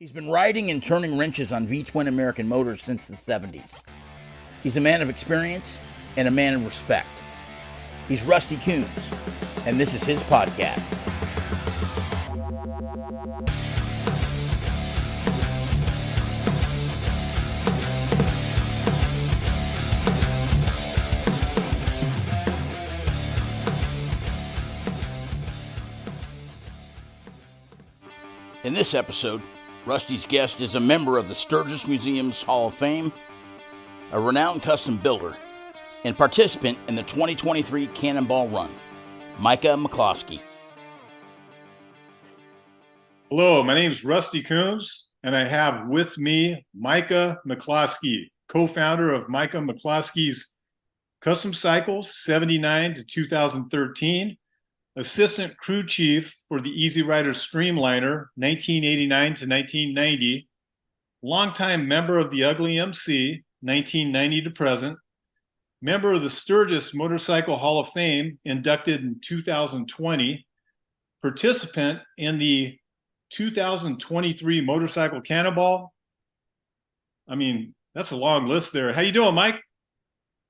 He's been riding and turning wrenches on V-twin American motors since the 70s. He's a man of experience and a man of respect. He's Rusty Coombs, and this is his podcast. In this episode, Rusty's guest is a member of the Sturgis Museum's Hall of Fame, a renowned custom builder, and participant in the 2023 Cannonball Run, Micah McCloskey. Hello, my name is Rusty Coombs, and I have with me Micah McCloskey, co-founder of Micah McCloskey's Custom Cycles 79 to 2013, assistant crew chief for the Rider Streamliner 1989 to 1990, longtime member of the Ugly MC 1990 to present, member of the Sturgis Motorcycle Hall of Fame inducted in 2020, participant in the 2023 Motorcycle Cannonball. I mean, that's a long list there. How you doing, Mike?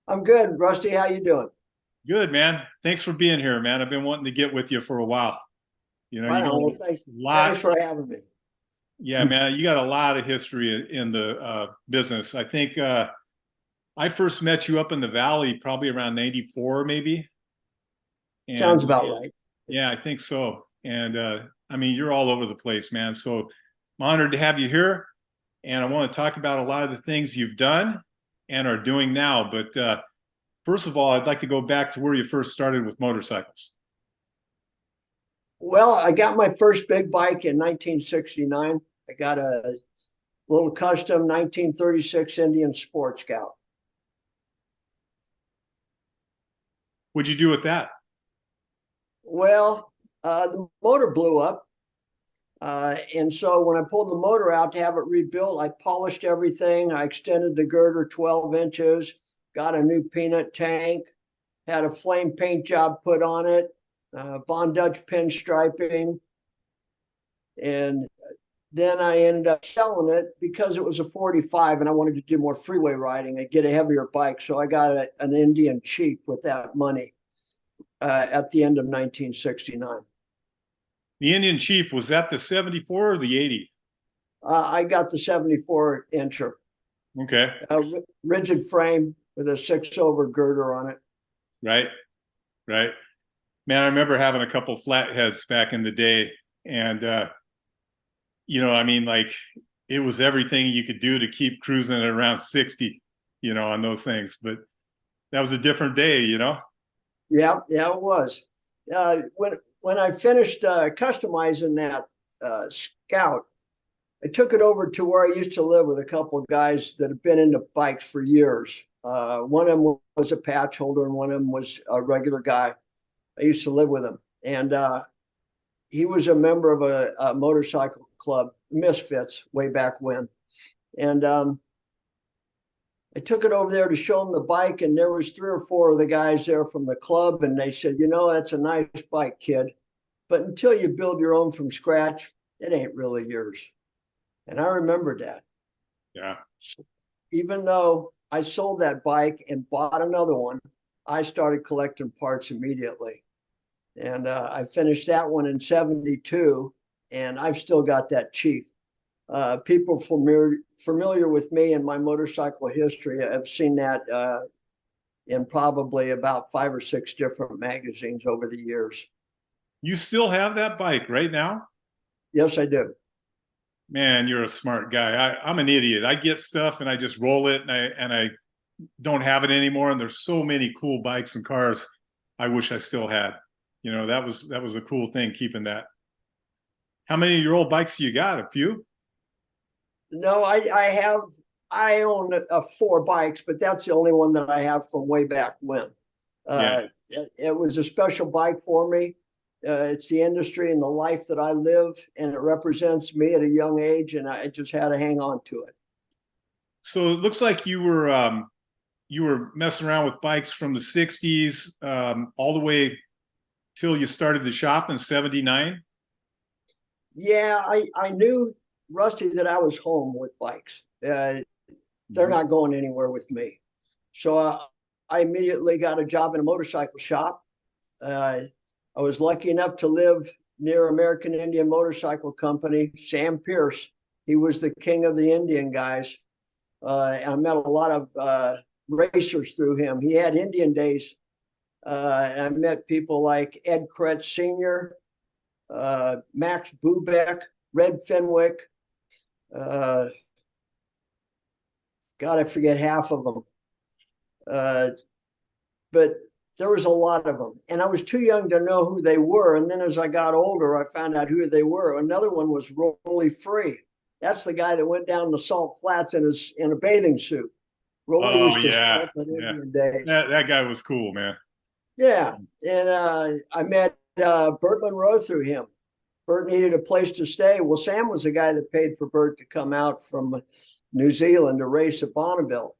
I'm good, Rusty. How you doing? Good, man. Thanks for being here, man. I've been wanting to get with you for a while. You know, well, thanks for having me. Yeah, man, you got a lot of history in the business. I think I first met you up in the Valley probably around 94, maybe. And, sounds about right. Yeah, I think so. And I mean, you're all over the place, man. So I'm honored to have you here. And I want to talk about a lot of the things you've done and are doing now. But first of all, I'd like to go back to where you first started with motorcycles. Well, I got my first big bike in 1969. I got a little custom 1936 Indian Sport Scout. What'd you do with that? Well, the motor blew up. And so when I pulled the motor out to have it rebuilt, I polished everything. I extended the girder 12 inches, got a new peanut tank, had a flame paint job put on it, Von Dutch pinstriping. And then I ended up selling it because it was a 45 and I wanted to do more freeway riding and get a heavier bike. So I got an Indian Chief with that money at the end of 1969. The Indian Chief, was that the 74 or the 80? I got the 74 incher. Okay. Rigid frame with a 6-over girder on it. Right. Man, I remember having a couple flatheads back in the day. And, you know, I mean, like, it was everything you could do to keep cruising at around 60, you know, on those things. But that was a different day, you know? Yeah, it was. When I finished customizing that Scout, I took it over to where I used to live with a couple of guys that have been into bikes for years. One of them was a patch holder and one of them was a regular guy. I used to live with him. And he was a member of a motorcycle club, Misfits, way back when. And I took it over there to show him the bike, and there was 3 or 4 of the guys there from the club, and they said, you know, that's a nice bike, kid, but until you build your own from scratch, it ain't really yours. And I remembered that. Yeah. So even though I sold that bike and bought another one, I started collecting parts immediately. And I finished that one in 72, and I've still got that Chief. People familiar with me and my motorcycle history have seen that in probably about 5 or 6 different magazines over the years. You still have that bike right now? Yes, I do. Man, you're a smart guy. I'm an idiot. I get stuff and I just roll it and I don't have it anymore. And there's so many cool bikes and cars I wish I still had. You know, that was a cool thing, keeping that. How many of your old bikes do you got? A few? No, I own 4 bikes, but that's the only one that I have from way back when. It was a special bike for me. It's the industry and the life that I live, and it represents me at a young age, and I just had to hang on to it. So it looks like you were messing around with bikes from the 60s all the way till you started the shop in 79. Yeah, I knew Rusty, that I was home with bikes. They're not going anywhere with me. So I immediately got a job in a motorcycle shop. I was lucky enough to live near American Indian Motorcycle Company. Sam Pierce, he was the king of the Indian guys. And I met a lot of racers through him. He had Indian days. And I met people like Ed Kretz Sr., Max Bubeck, Red Fenwick. God, I forget half of them. But there was a lot of them. And I was too young to know who they were. And then as I got older, I found out who they were. Another one was Rolly Free. That's the guy that went down the Salt Flats in a bathing suit. Rolly used to start in Indian days. That guy was cool, man. Yeah. And I met Burt Monroe through him. Burt needed a place to stay. Well, Sam was the guy that paid for Burt to come out from New Zealand to race at Bonneville.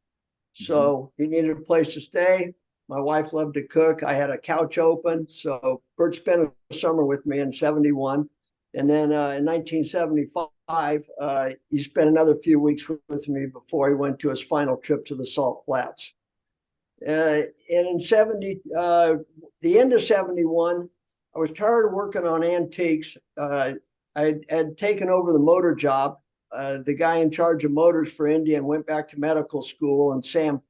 So he needed a place to stay. My wife loved to cook. I had a couch open. So Burt spent a summer with me in 71. And then in 1975, he spent another few weeks with me before he went to his final trip to the Salt Flats. And in the end of 71, I was tired of working on antiques. I had taken over the motor job. The guy in charge of motors for Indian went back to medical school, and Sam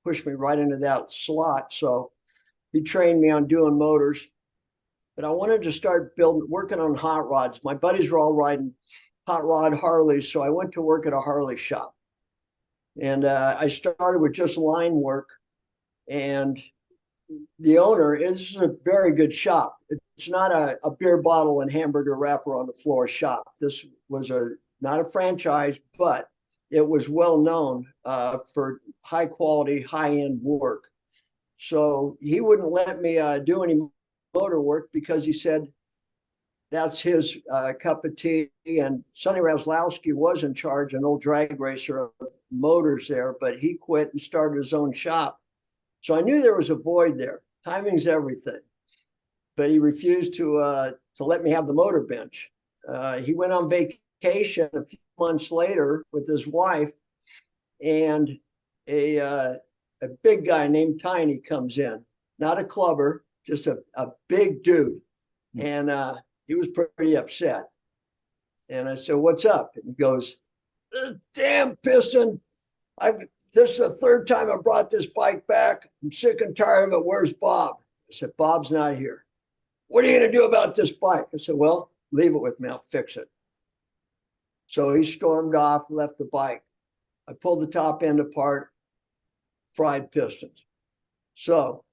pushed me right into that slot. So he trained me on doing motors. But I wanted to start working on hot rods. My buddies were all riding hot rod Harleys, so I went to work at a Harley shop. And I started with just line work. And the owner is a very good shop. It's not a beer bottle and hamburger wrapper on the floor shop. This was not a franchise, but it was well known for high quality, high end work. So he wouldn't let me do any motor work because he said that's his cup of tea. And Sonny Raslowski was in charge, an old drag racer of motors there, but he quit and started his own shop. So I knew there was a void there. Timing's everything. But he refused to let me have the motor bench. He went on vacation a few months later with his wife, and a big guy named Tiny comes in, not a clubber, just a big dude. And he was pretty upset. And I said, "What's up?" And he goes, "Damn piston. This is the third time I brought this bike back. I'm sick and tired of it. Where's Bob?" I said, "Bob's not here." "What are you going to do about this bike?" I said, "Well, leave it with me. I'll fix it." So he stormed off, left the bike. I pulled the top end apart, fried pistons. So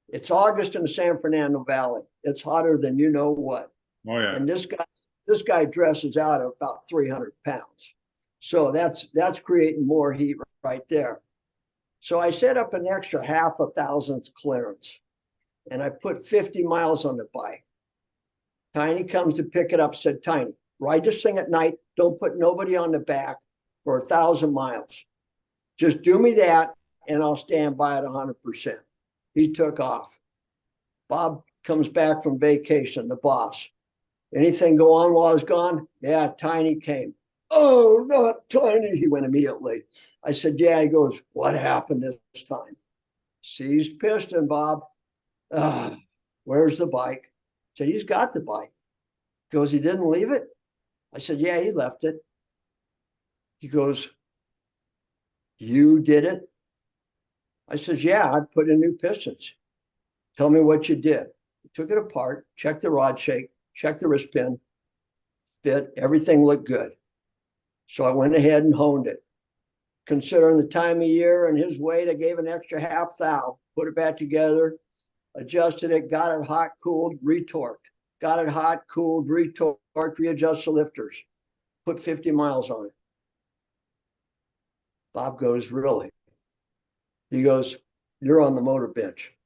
it's August in the San Fernando Valley. It's hotter than you know what. Oh, yeah. And this guy dresses out at about 300 pounds. So that's creating more heat right there. So I set up an extra 0.5 clearance, and I put 50 miles on the bike. Tiny comes to pick it up, said, "Tiny, ride this thing at night. Don't put nobody on the back for 1,000 miles. Just do me that, and I'll stand by at 100%. He took off. Bob comes back from vacation, the boss. "Anything go on while I was gone?" "Yeah, Tiny came." "Oh, not Tiny." He went immediately. I said, "Yeah." He goes, "What happened this time?" "Seized piston, Bob." "Where's the bike?" I said, "He's got the bike." He goes, "He didn't leave it?" I said, "Yeah, he left it." He goes, "You did it?" I said, "Yeah, I put in new pistons." "Tell me what you did." He took it apart, checked the rod shake, checked the wrist pin, bit, everything looked good. So I went ahead and honed it. Considering the time of year and his weight, I gave an extra 0.5 thou, put it back together, adjusted it, got it hot, cooled, retorqued. Got it hot, cooled, retorqued, readjust the lifters. Put 50 miles on it. Bob goes, "Really?" He goes, "You're on the motor bench."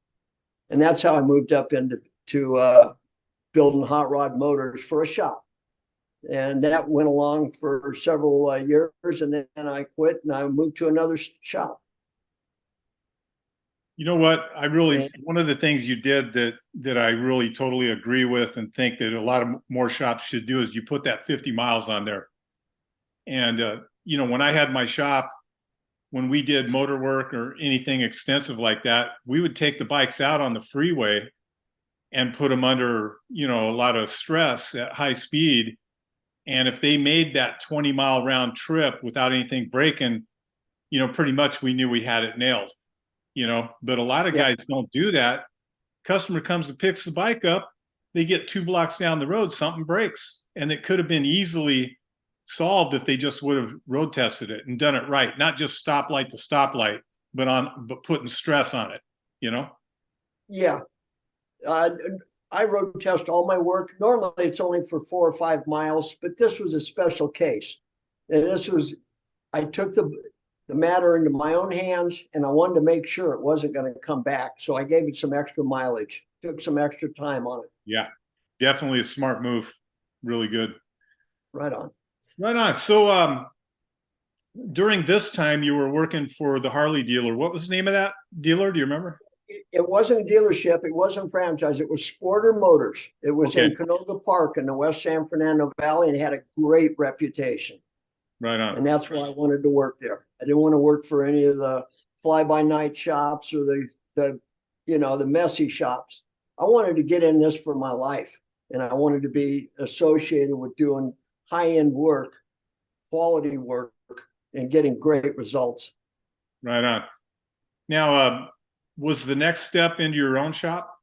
And that's how I moved up into building hot rod motors for a shop. And that went along for several years, and then I quit and I moved to another shop. You know what? One of the things you did that I really totally agree with and think that a lot of more shops should do is you put that 50 miles on there. And, when I had my shop, when we did motor work or anything extensive like that, we would take the bikes out on the freeway and put them under, a lot of stress at high speed. And if they made that 20-mile round trip without anything breaking, pretty much we knew we had it nailed, but a lot of guys don't do that. Customer comes and picks the bike up. They get 2 blocks down the road, something breaks. And it could have been easily solved if they just would have road tested it and done it right. Not just stoplight to stoplight, but putting stress on it, Yeah. I road test all my work. Normally it's only for 4 or 5 miles, but this was a special case. And I took the matter into my own hands, and I wanted to make sure it wasn't going to come back. So I gave it some extra mileage, took some extra time on it. Yeah, definitely a smart move. Really good. Right on. Right on. So during this time, you were working for the Harley dealer. What was the name of that dealer? Do you remember? It wasn't a dealership. It wasn't franchise. It was Sporter Motors. It was in Canoga Park in the West San Fernando Valley, and had a great reputation. Right on. And that's why I wanted to work there. I didn't want to work for any of the fly-by-night shops or the messy shops. I wanted to get in this for my life, and I wanted to be associated with doing high-end work, quality work, and getting great results. Right on. Now, was the next step into your own shop?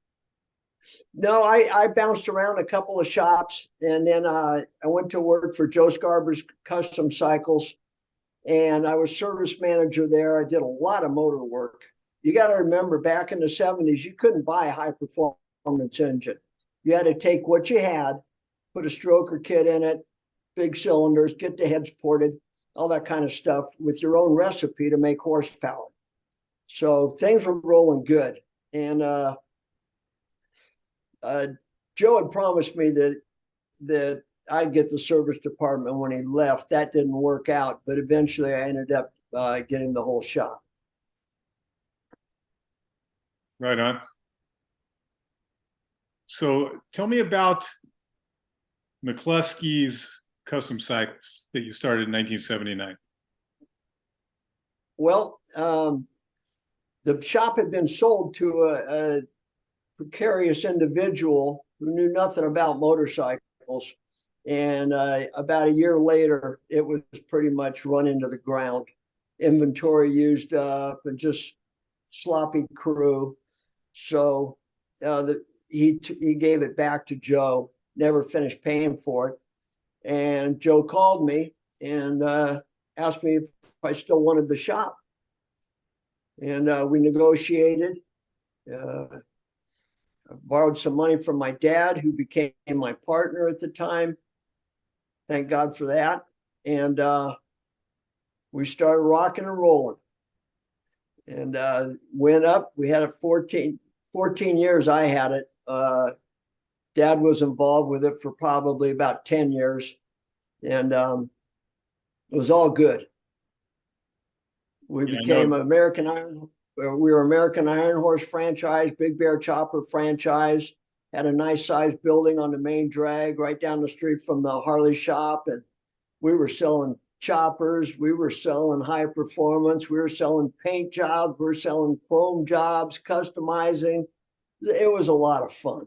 No, I bounced around a couple of shops, and then I went to work for Joe Scarber's Custom Cycles, and I was service manager there. I did a lot of motor work. You got to remember, back in the 70s, you couldn't buy a high performance engine. You had to take what you had, put a stroker kit in it, big cylinders, get the heads ported, all that kind of stuff with your own recipe to make horsepower. So things were rolling good. And Joe had promised me that I'd get the service department when he left. That didn't work out, but eventually I ended up getting the whole shop. Right on. So tell me about McCloskey's Custom Cycles that you started in 1979. Well, the shop had been sold to a precarious individual who knew nothing about motorcycles. And about a year later, it was pretty much run into the ground. Inventory used up and just sloppy crew. So he gave it back to Joe, never finished paying for it. And Joe called me and asked me if I still wanted the shop. And we negotiated. I borrowed some money from my dad, who became my partner at the time. Thank God for that. And we started rocking and rolling. And went up. We had it 14 years. I had it. Dad was involved with it for probably about 10 years. And it was all good. We became American Iron. We were American Iron Horse franchise, Big Bear Chopper franchise. Had a nice sized building on the main drag right down the street from the Harley shop. And we were selling choppers. We were selling high performance. We were selling paint jobs. We were selling chrome jobs, customizing. It was a lot of fun.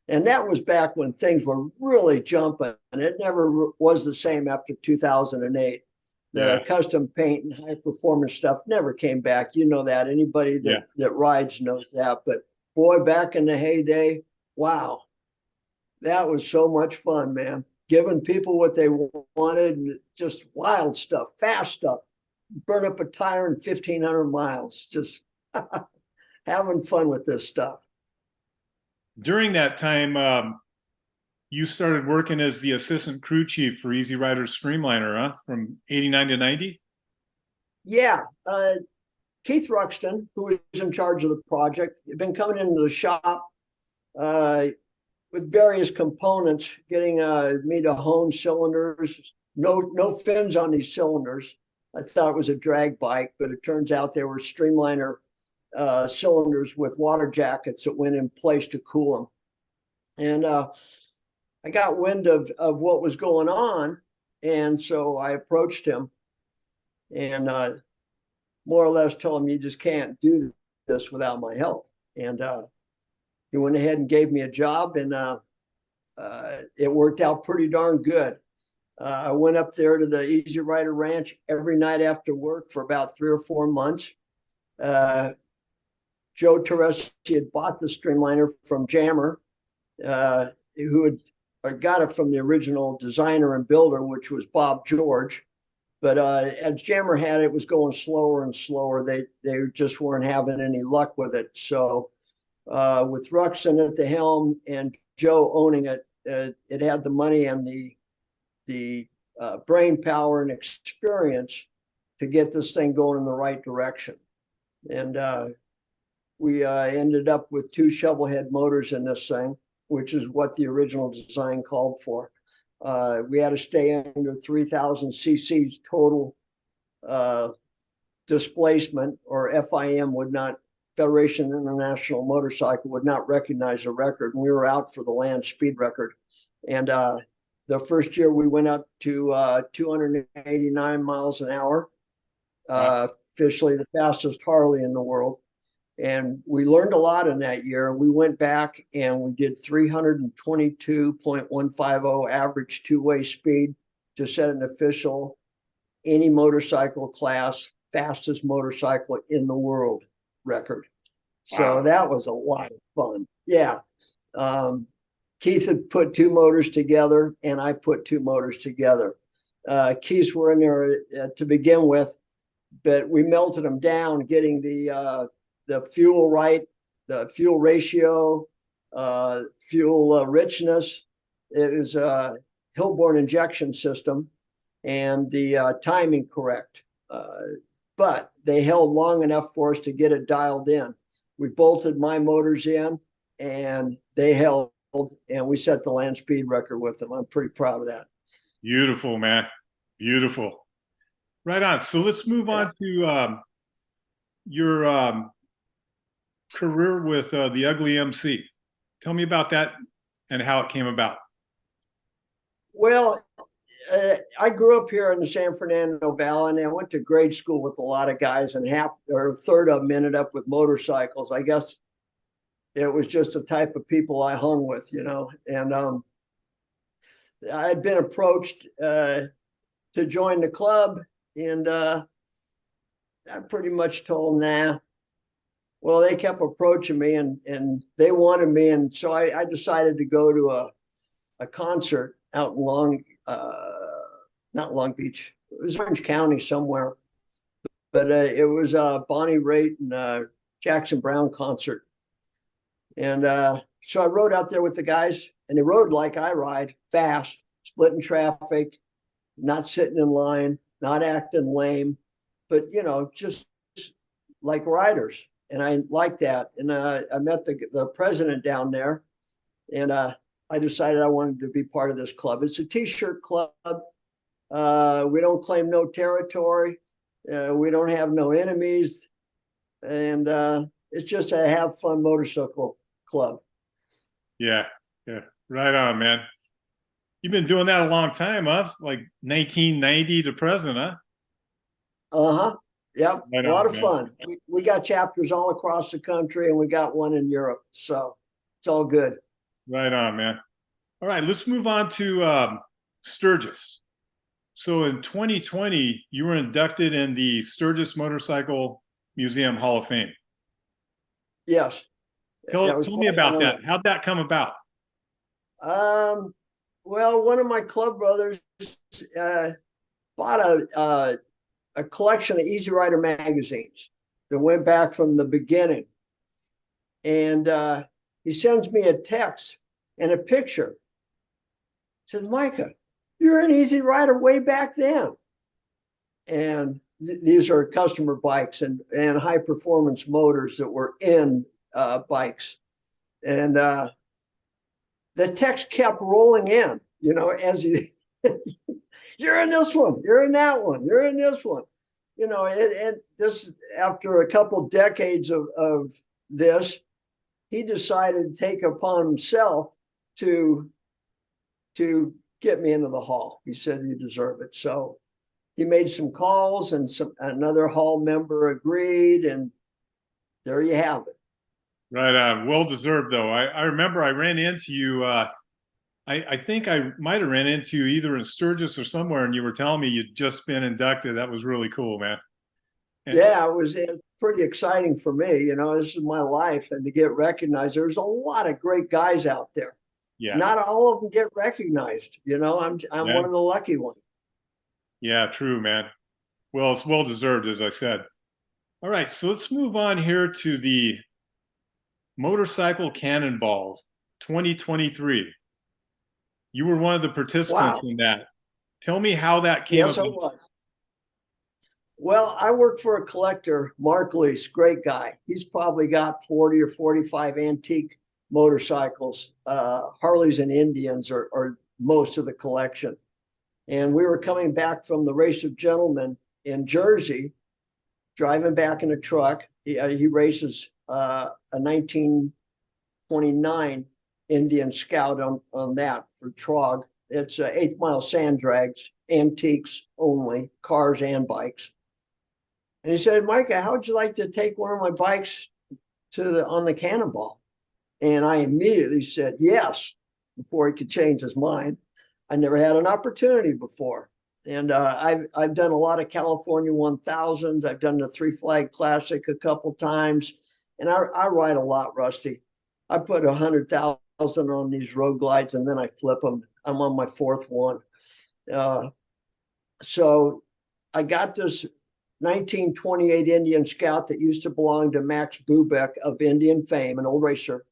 And that was back when things were really jumping. And it never was the same after 2008. The custom paint and high performance stuff never came back. You know that. Anybody that rides knows that. But boy, back in the heyday, wow, that was so much fun, man. Giving people what they wanted, and just wild stuff, fast stuff. Burn up a tire in 1,500 miles. Just having fun with this stuff. During that time, you started working as the assistant crew chief for Easy Rider Streamliner, huh? From 89 to 90? Yeah. Keith Ruxton, who was in charge of the project, had been coming into the shop with various components, getting me to hone cylinders. No fins on these cylinders. I thought it was a drag bike, but it turns out they were Streamliner cylinders with water jackets that went in place to cool them. And I got wind of what was going on, And so I approached him and more or less told him, you just can't do this without my help. And he went ahead and gave me a job, and it worked out pretty darn good. I went up there to the Easy Rider Ranch every night after work for about 3 or 4 months. Joe Teresi had bought the Streamliner from Jammer, who had got it from the original designer and builder, which was Bob George. But as Jammer had it, it was going slower and slower. They just weren't having any luck with it. So with Ruxin at the helm and Joe owning it, it had the money and the brain power and experience to get this thing going in the right direction. And we ended up with 2 shovel head motors in this thing, which is what the original design called for. We had to stay under 3,000 cc's total displacement, or FIM would not, Federation International Motorcycle would not recognize a record. And we were out for the land speed record. And the first year we went up to 289 miles an hour, officially the fastest Harley in the world. And we learned a lot in that year. We went back and we did 322.150 average two-way speed to set an official any motorcycle class fastest motorcycle in the world record. So that was a lot of fun. Yeah. Keith had put 2 motors together and I put 2 motors together. Keith's were in there to begin with, but we melted them down, getting the fuel right, the fuel ratio, fuel richness. It was a Hillborn injection system and the timing correct. But they held long enough for us to get it dialed in. We bolted my motors in and they held, and we set the land speed record with them. I'm pretty proud of that. Beautiful, man. Beautiful. Right on. So let's move on to your career with the Ugly MC. Tell me about that and how it came about. Well, I grew up here in the San Fernando Valley, and I went to grade school with a lot of guys, and half or a third of them ended up with motorcycles. I guess it was just the type of people I hung with, you know. And I had been approached to join the club, and I pretty much told them, nah. Well, they kept approaching me and they wanted me. And so I decided to go to a concert out in not Long Beach. It was Orange County somewhere. But it was Bonnie Raitt and Jackson Browne concert. And so I rode out there with the guys, and they rode like I ride, fast, splitting traffic, not sitting in line, not acting lame, but, you know, just like riders. And I liked that. And I met the president down there, and I decided I wanted to be part of this club. It's a t-shirt club. We don't claim no territory. We don't have no enemies. And it's just a have fun motorcycle club. Yeah. Right on, man. You've been doing that a long time, huh? Like 1990 to present, huh? Uh-huh. Yep, right a lot on, of fun. We got chapters all across the country, and we got one in Europe. So it's all good. Right on, man. All right, let's move on to Sturgis. So in 2020, you were inducted in the Sturgis Motorcycle Museum Hall of Fame. Yes. Tell me about that. How'd that come about? Well, one of my club brothers bought a collection of Easy Rider magazines that went back from the beginning. And he sends me a text and a picture. He says, Micah, you're an Easy Rider way back then. And these are customer bikes and high performance motors that were in bikes. And the text kept rolling in, you know, as you're in this one, you're in that one, you're in this one. You know, and this, after a couple decades of this, he decided to take upon himself to get me into the hall. He said, you deserve it. So he made some calls, and another hall member agreed, and there you have it. Right. Well deserved, though. I remember I ran into you. I think I might have ran into you either in Sturgis or somewhere, and you were telling me you'd just been inducted. That was really cool, man. Yeah, it was pretty exciting for me. You know, this is my life, and to get recognized. There's a lot of great guys out there. Yeah. Not all of them get recognized. You know, I'm one of the lucky ones. Yeah, true, man. Well, it's well deserved, as I said. All right, so let's move on here to the Motorcycle Cannonball 2023. You were one of the participants in that. Tell me how that came about. Yes, I was. Well, I work for a collector, Mark Lease, great guy. He's probably got 40 or 45 antique motorcycles. Harleys and Indians are most of the collection. And we were coming back from the Race of Gentlemen in Jersey, driving back in a truck. He races a 1929 Indian Scout on that for Trog. It's 8th Mile sand drags, antiques only, cars and bikes. And he said, Micah, how would you like to take one of my bikes on the Cannonball? And I immediately said yes, before he could change his mind. I never had an opportunity before. And I've done a lot of California 1000s. I've done the Three Flag Classic a couple times. And I ride a lot, Rusty. I put 100,000 on these road glides, and then I flip them. I'm on my 4th one. So I got this 1928 Indian Scout that used to belong to Max Bubeck of Indian fame, an old racer.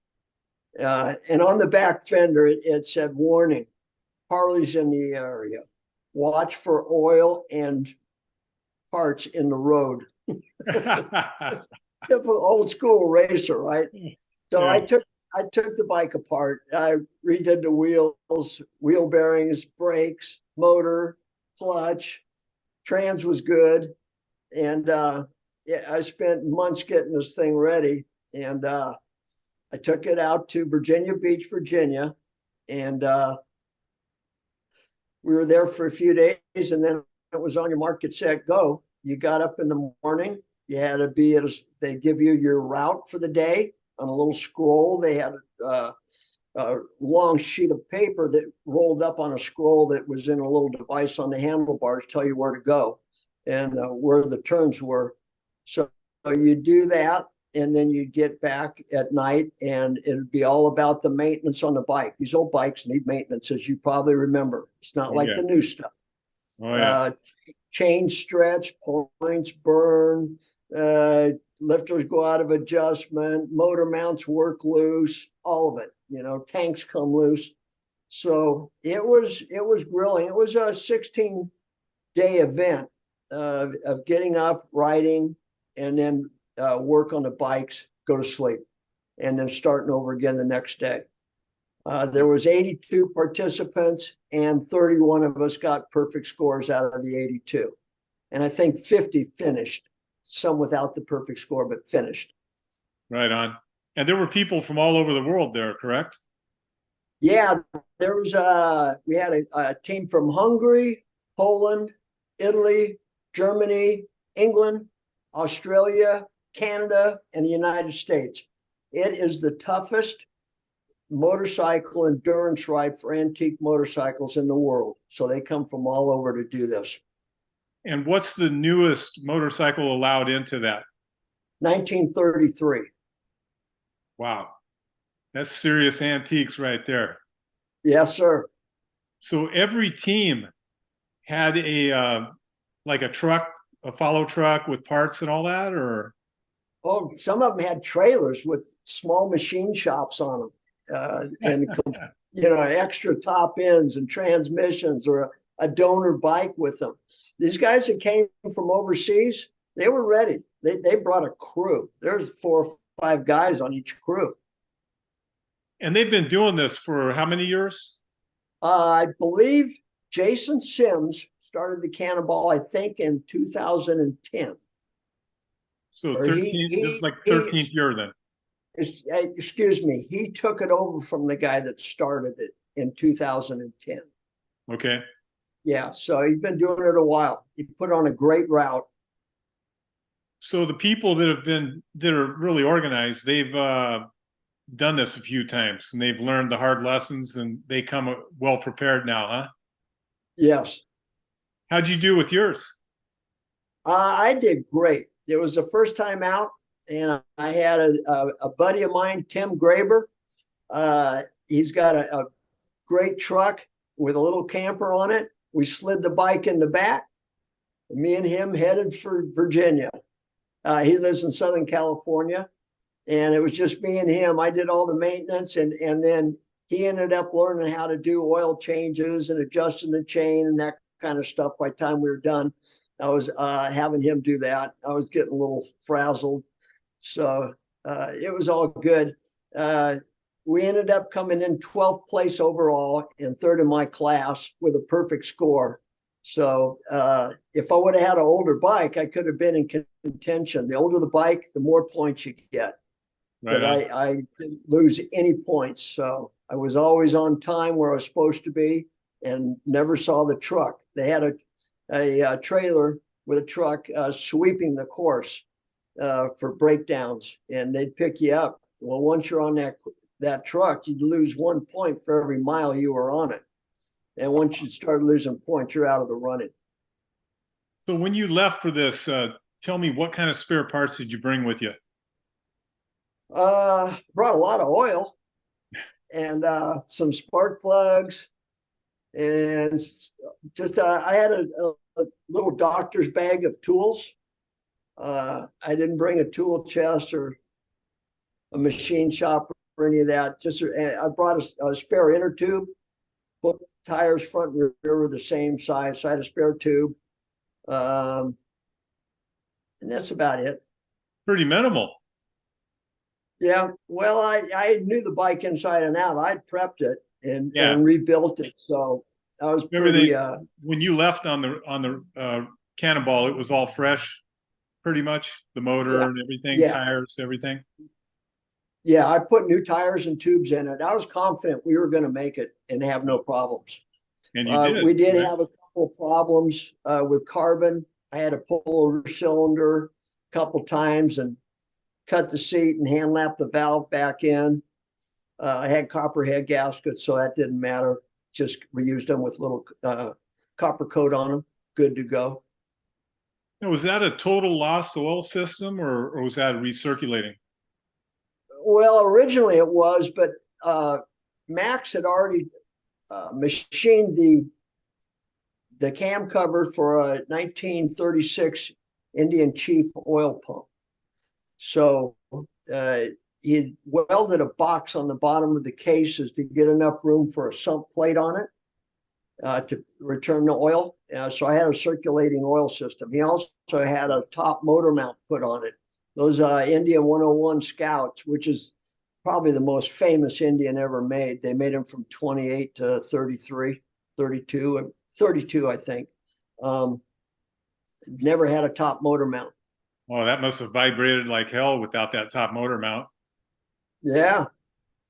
And on the back fender, it said, warning, Harley's in the area. Watch for oil and parts in the road. Typical old school racer, right? So yeah. I took the bike apart. I redid the wheels, wheel bearings, brakes, motor, clutch. Trans was good. And I spent months getting this thing ready. And I took it out to Virginia Beach, Virginia. And we were there for a few days. And then it was on your mark, get set, go. You got up in the morning. You had to be they give you your route for the day on a little scroll. They had a long sheet of paper that rolled up on a scroll that was in a little device on the handlebars, tell you where to go and where the turns were. So you do that, and then you get back at night, and it'd be all about the maintenance on the bike. These old bikes need maintenance, as you probably remember. It's not like the new stuff. Chain stretch, points burn, lifters go out of adjustment, motor mounts work loose, all of it. You know, tanks come loose. So it was grilling. It was a 16-day event of getting up, riding, and then work on the bikes, go to sleep, and then starting over again the next day. There was 82 participants, and 31 of us got perfect scores out of the 82. And I think 50 finished, some without the perfect score, but finished. Right on. And there were people from all over the world there, correct? Yeah, there was we had a team from Hungary, Poland, Italy, Germany, England, Australia, Canada, and the United States. It is the toughest motorcycle endurance ride for antique motorcycles in the world. So they come from all over to do this. And what's the newest motorcycle allowed into that? 1933. Wow. That's serious antiques right there. Yes, sir. So every team had like a truck, a follow truck with parts and all that, or? Oh, some of them had trailers with small machine shops on them, and extra top ends and transmissions, or a donor bike with them. These guys that came from overseas, they were ready. They brought a crew. There's 4 or 5 guys on each crew. And they've been doing this for how many years? I believe Jason Sims started the Cannonball, I think, in 2010. So 13, this is like 13th year then. Excuse me. He took it over from the guy that started it in 2010. Okay. Yeah, so he's been doing it a while. He put on a great route. So the people that are really organized, they've done this a few times and they've learned the hard lessons and they come well prepared now, huh? Yes. How'd you do with yours? I did great. It was the first time out, and I had a buddy of mine, Tim Graber. He's got a great truck with a little camper on it. We slid the bike in the back. Me and him headed for Virginia. He lives in Southern California, and it was just me and him. I did all the maintenance, and then he ended up learning how to do oil changes and adjusting the chain and that kind of stuff. By the time we were done, I was having him do that. I was getting a little frazzled, so it was all good. We ended up coming in 12th place overall and third in my class with a perfect score. So if I would have had an older bike, I could have been in contention. The older the bike, the more points you get. Right But on. I didn't lose any points. So I was always on time where I was supposed to be and never saw the truck. They had a trailer with a truck sweeping the course for breakdowns, and they'd pick you up. Well, once you're on that truck, you'd lose 1 point for every mile you were on it. And once you start losing points, you're out of the running. So when you left for this, tell me what kind of spare parts did you bring with you? Brought a lot of oil and some spark plugs, and just I had a little doctor's bag of tools. I didn't bring a tool chest or a machine shop or any of that. Just I brought a spare inner tube. Both tires front and rear were the same size, so I had a spare tube, and that's about it. Pretty minimal. Yeah, well, I knew the bike inside and out. I'd prepped it and Yeah. rebuilt it, so I was pretty. Everything when you left on the Cannonball, it was all fresh, pretty much. The motor Yeah. and everything, Yeah. tires, everything. Yeah, I put new tires and tubes in it. I was confident we were going to make it and have no problems. And you did. We did right? have a couple of problems with carbon. I had to pull over cylinder a couple times and cut the seat and hand lap the valve back in. I had copper head gaskets, so that didn't matter. Just reused them with little copper coat on them. Good to go. Now, was that a total loss oil system, or was that recirculating? Well, originally it was, but Max had already machined the cam cover for a 1936 Indian Chief oil pump. So he welded a box on the bottom of the cases to get enough room for a sump plate on it to return the oil. So I had a circulating oil system. He also had a top motor mount put on it. Those Indian 101 Scouts, which is probably the most famous Indian ever made. They made them from 28 to 33, 32, 32, I think. Never had a top motor mount. Oh, that must have vibrated like hell without that top motor mount. Yeah.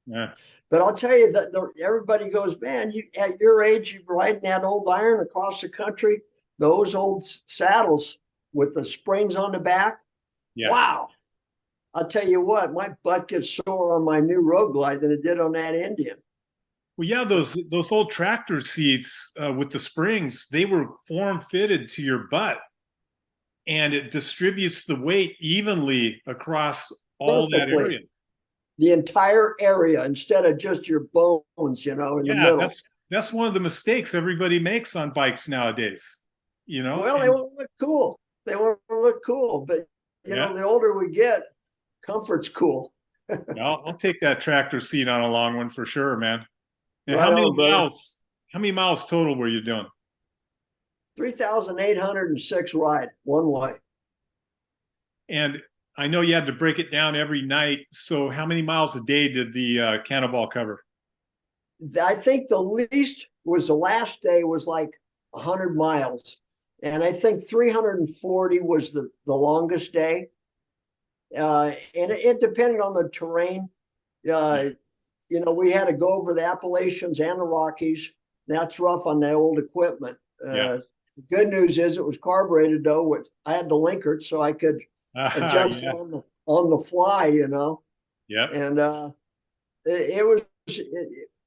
Yeah. But I'll tell you that everybody goes, man, you at your age, you're riding that old iron across the country, those old saddles with the springs on the back. Yeah. Wow. I'll tell you what, my butt gets sore on my new Road Glide than it did on that Indian. Well, yeah, those old tractor seats with the springs, they were form fitted to your butt, and it distributes the weight evenly across all that Perfectly. area. The entire area instead of just your bones, in the middle. That's one of the mistakes everybody makes on bikes nowadays. Well, they want to look cool. They want to look cool, but the older we get, comfort's cool. I'll take that tractor seat on a long one for sure, man. And Right how many miles total were you doing? 3,806 ride one way. And I know you had to break it down every night. So how many miles a day did the Cannonball cover? I think the least was the last day was like 100 miles. And I think 340 was the longest day. And it depended on the terrain. We had to go over the Appalachians and the Rockies. That's rough on the old equipment. Yeah. The good news is it was carbureted though. Which I had the linker, so I could adjust Yeah. on the fly, you know. Yep. And it was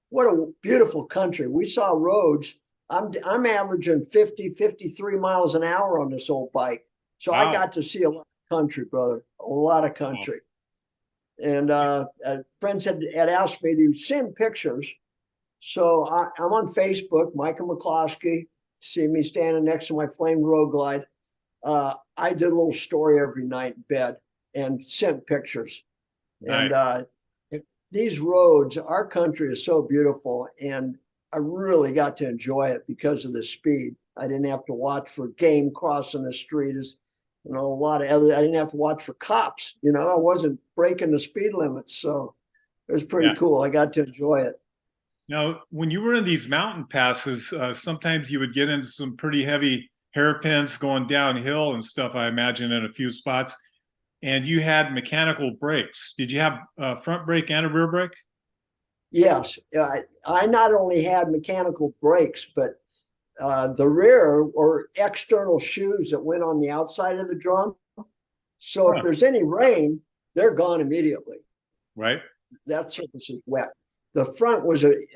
what a beautiful country. We saw roads. I'm averaging 50, 53 miles an hour on this old bike. So I Wow. got to see a lot of country, brother, a lot of country. And friends had asked me to send pictures. So I'm on Facebook, Micah McCloskey. See me standing next to my Flame Road Glide. I did a little story every night in bed and sent pictures. Nice. And these roads, our country is so beautiful, and I really got to enjoy it because of the speed. I didn't have to watch for game crossing the street, as you know, a lot of other. I didn't have to watch for cops. You know, I wasn't breaking the speed limits, so it was pretty cool. I got to enjoy it. Now, when you were in these mountain passes, sometimes you would get into some pretty heavy hairpins going downhill and stuff, I imagine, in a few spots. And you had mechanical brakes. Did you have a front brake and a rear brake? Yes. I not only had mechanical brakes, but the rear or external shoes that went on the outside of the drum. So if there's any rain, they're gone immediately. Right. That surface is wet. The front was an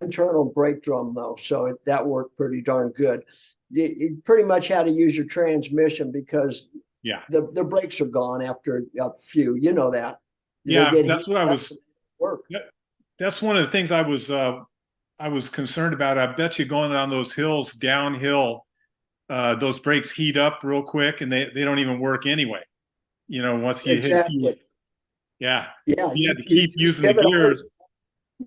internal brake drum, though, so that worked pretty darn good. You pretty much had to use your transmission because the brakes are gone after a few. You know that. That's what I was. Work. That's one of the things I was concerned about. I bet you going on those hills downhill, those brakes heat up real quick, and they don't even work anyway. You know, once you hit. Yeah. Yeah. You had to keep using the gears.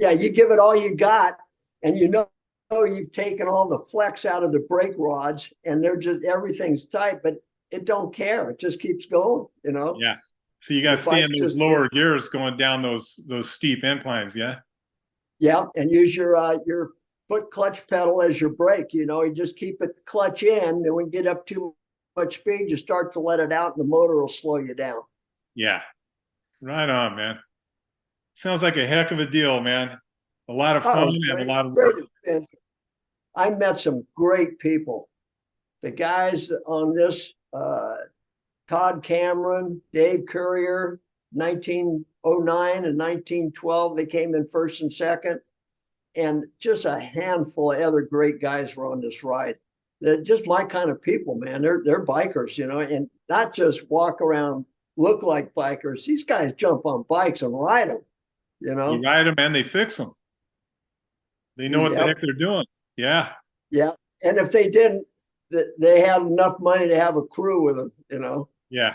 You give it all you got, and you know you've taken all the flex out of the brake rods, and they're just everything's tight, but it don't care. It just keeps going, you know. Yeah. So you got to stay in those lower gears going down those steep inclines. Yeah. Yeah, and use your foot clutch pedal as your brake. You know, you just keep it clutch in, and when you get up too much speed, you start to let it out, and the motor will slow you down. Yeah. Right on, man. Sounds like a heck of a deal, man. A lot of fun and a lot of work. I met some great people. The guys on this, Todd Cameron, Dave Courier, 1909 and 1912, they came in first and second. And just a handful of other great guys were on this ride. They're just my kind of people, man. They're bikers, you know, and not just walk around, look like bikers. These guys jump on bikes and ride them. You know, they ride them and they fix them. They know what the heck they're doing. Yeah. Yeah. And if they didn't, they had enough money to have a crew with them, you know. Yeah.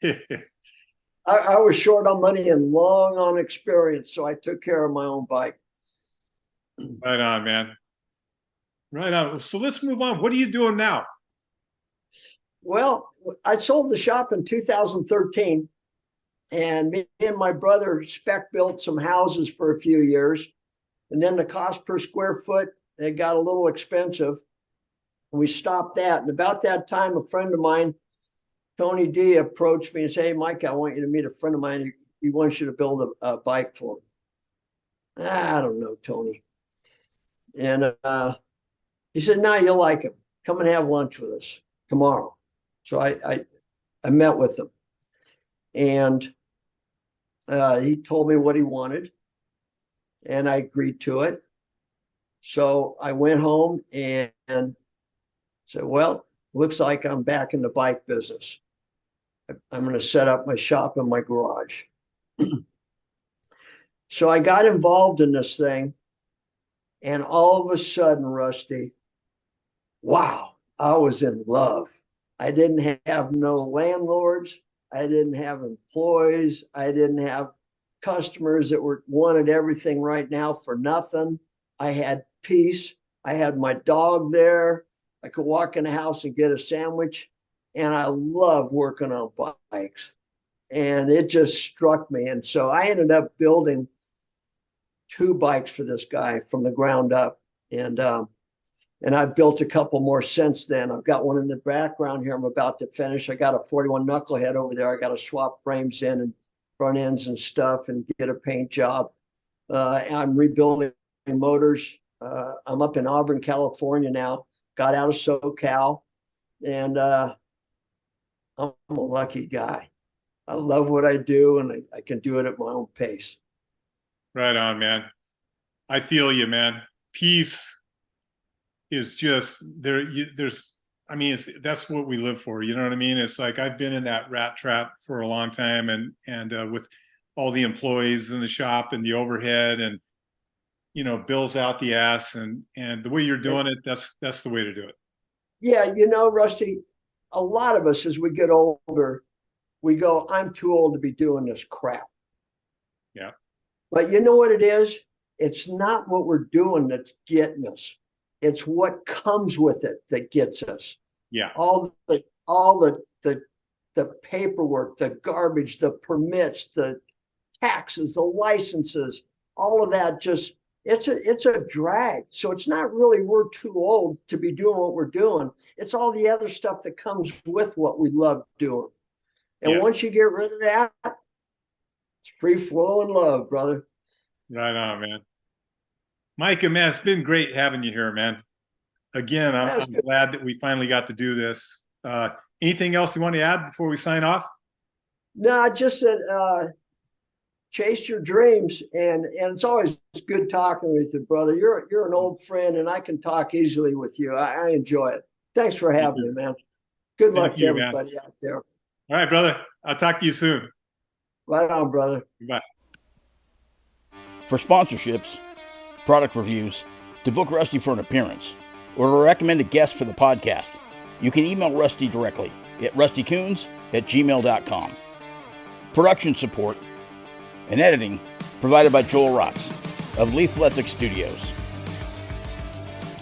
I was short on money and long on experience, so I took care of my own bike. Right on, man. Right on. So let's move on. What are you doing now? Well, I sold the shop in 2013. And me and my brother spec built some houses for a few years. And then the cost per square foot, it got a little expensive. And we stopped that. And about that time, a friend of mine, Tony D, approached me and said, "Hey, Mike, I want you to meet a friend of mine. He wants you to build a bike for him." I don't know, Tony. And he said, "No, you'll like him. Come and have lunch with us tomorrow." So I met with him. And he told me what he wanted, and I agreed to it. So I went home and said, "Well, looks like I'm back in the bike business. I'm going to set up my shop in my garage." So I got involved in this thing, and all of a sudden, Rusty, wow, I was in love. I didn't have no landlords. I didn't have employees. I didn't have customers that wanted everything right now for nothing. I had peace. I had my dog there. I could walk in the house and get a sandwich. And I love working on bikes. And it just struck me. And so I ended up building 2 bikes for this guy from the ground up. And I've built a couple more since then. I've got one in the background here I'm about to finish. I got a 41 knucklehead over there. I got to swap frames in and front ends and stuff and get a paint job. I'm rebuilding motors I'm up in Auburn, California now. Got out of SoCal, and I'm a lucky guy. I love what I do, and I can do it at my own pace. Right on, man. I feel you, man. Peace is just there. I mean, that's what we live for. You know what I mean? It's like I've been in that rat trap for a long time, and with all the employees in the shop and the overhead, and bills out the ass, and the way you're doing it, that's the way to do it. Yeah, Rusty, a lot of us as we get older, we go, I'm too old to be doing this crap. Yeah. But you know what it is? It's not what we're doing that's getting us. It's what comes with it that gets us. Yeah. All the paperwork, the garbage, the permits, the taxes, the licenses, all of that it's a drag. So it's not really we're too old to be doing what we're doing. It's all the other stuff that comes with what we love doing. And once you get rid of that, it's free flowing love, brother. Right on, man. Micah, man, it's been great having you here, man. Again, I'm glad that we finally got to do this. Anything else you want to add before we sign off? No, just that chase your dreams, and it's always good talking with you, brother. You're an old friend, and I can talk easily with you. I enjoy it. Thanks for having me, man. Good luck to everybody out there. All right, brother. I'll talk to you soon. Right on, brother. Bye. For sponsorships, product reviews, to book Rusty for an appearance, or to recommend a guest for the podcast, you can email Rusty directly at rustycoons@gmail.com. Production support and editing provided by Joel Rotz of Leathletic Studios.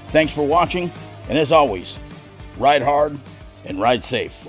Thanks for watching, and as always, ride hard and ride safe.